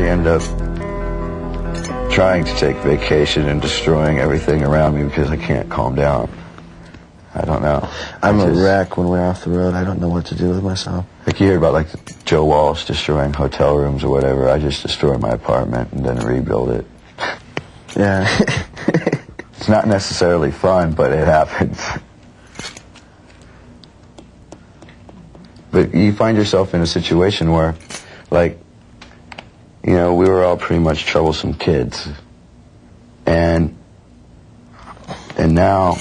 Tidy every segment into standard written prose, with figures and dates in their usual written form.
actually end up trying to take vacation and destroying everything around me because I can't calm down. I don't know. I'm a wreck when we're off the road. I don't know what to do with myself. Like you hear about like Joe Walsh destroying hotel rooms or whatever. I just destroy my apartment and then rebuild it. Yeah. It's not necessarily fun, but it happens. But you find yourself in a situation where, like, you know, we were all pretty much troublesome kids. And now,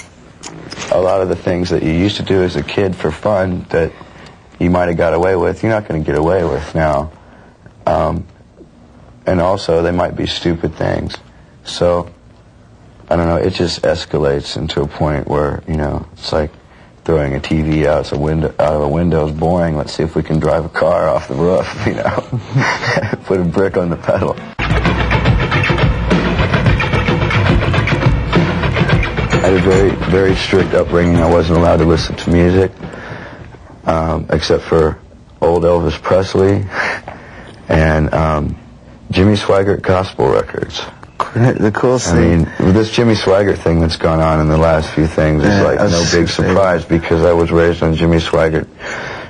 a lot of the things that you used to do as a kid for fun that you might have got away with, you're not going to get away with now. And also, they might be stupid things. So, I don't know, it just escalates into a point where, you know, it's like throwing a TV out of a window is boring. Let's see if we can drive a car off the roof, you know. Put a brick on the pedal. I had a very, very strict upbringing. I wasn't allowed to listen to music, except for old Elvis Presley and Jimmy Swaggart gospel records. The coolest thing. I mean, this Jimmy Swaggart thing that's gone on in the last few things is like no big surprise because I was raised on Jimmy Swaggart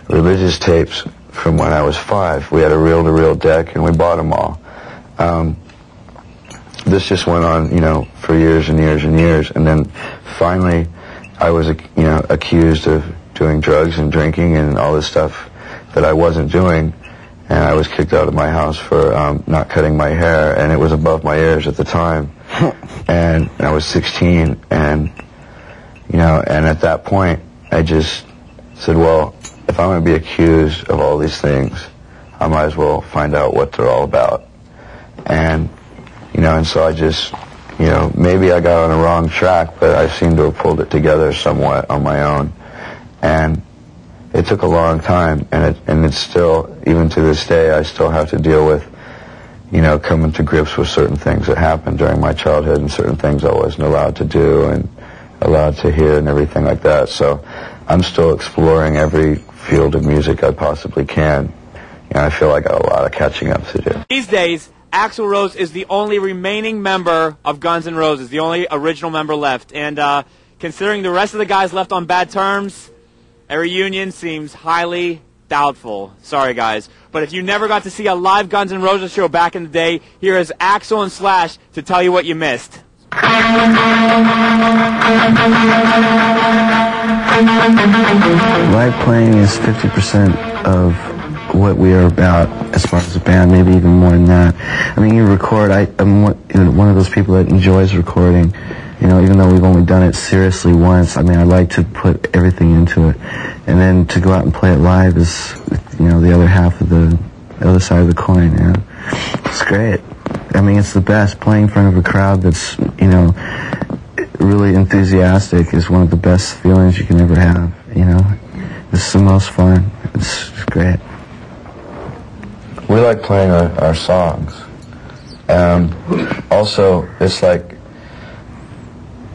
religious tapes from when I was 5. We had a reel-to-reel deck and we bought them all. This just went on, you know, for years and years and years, and then finally I was, you know, accused of doing drugs and drinking and all this stuff that I wasn't doing. And I was kicked out of my house for not cutting my hair, and it was above my ears at the time. And I was 16, and, you know, and at that point, I just said, well, if I'm going to be accused of all these things, I might as well find out what they're all about. And, you know, and so I just, you know, maybe I got on a wrong track, but I seem to have pulled it together somewhat on my own. And it took a long time, and it's still, even to this day, I still have to deal with, you know, coming to grips with certain things that happened during my childhood and certain things I wasn't allowed to do and allowed to hear and everything like that. So I'm still exploring every field of music I possibly can. And I feel like I got a lot of catching up to do. These days, Axl Rose is the only remaining member of Guns N' Roses, the only original member left. And considering the rest of the guys left on bad terms, a reunion seems highly doubtful. Sorry, guys. But if you never got to see a live Guns N' Roses show back in the day, here is Axl and Slash to tell you what you missed. Live playing is 50% of what we are about as far as a band, maybe even more than that. I mean, you record, I'm one of those people that enjoys recording. You know, even though we've only done it seriously once, I mean, I like to put everything into it. And then to go out and play it live is, you know, the other half of the other side of the coin, you know. It's great. I mean, it's the best. Playing in front of a crowd that's, you know, really enthusiastic is one of the best feelings you can ever have, you know. It's the most fun. It's great. We like playing our songs. Also, it's like,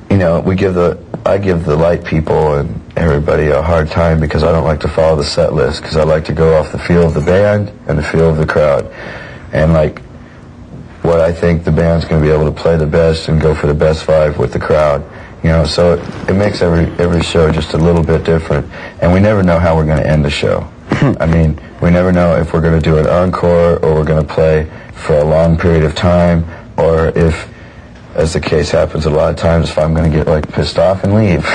you know, I give the light people and everybody a hard time because I don't like to follow the set list because I like to go off the feel of the band and the feel of the crowd. And like what I think the band's going to be able to play the best and go for the best vibe with the crowd. You know, so it makes every show just a little bit different. And we never know how we're going to end the show. I mean, we never know if we're going to do an encore or we're going to play for a long period of time, or if, as the case happens a lot of times, if I'm going to get like pissed off and leave.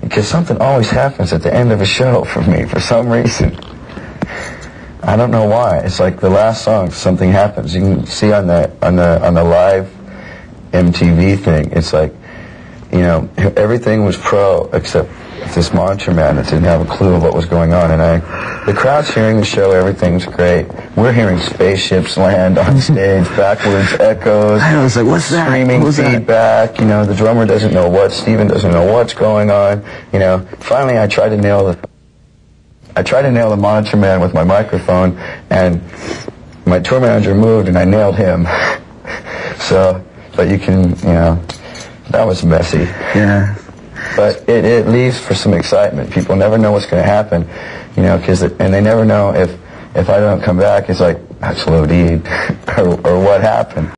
Because something always happens at the end of a show for me for some reason. I don't know why. It's like the last song, something happens. You can see on the live MTV thing, it's like, you know, everything was pro except this monitor man that didn't have a clue of what was going on. And the crowd's hearing the show, everything's great. We're hearing spaceships land on stage, backwards echoes. I was like, what's that? Screaming feedback. You know, the drummer doesn't know Steven doesn't know what's going on. You know, finally I tried to nail the monitor man with my microphone, and my tour manager moved and I nailed him. So, but you can, you know, that was messy. Yeah. But it leaves for some excitement. People never know what's going to happen, you know, and they never know if I don't come back, it's like, Axl OD'd. or what happened.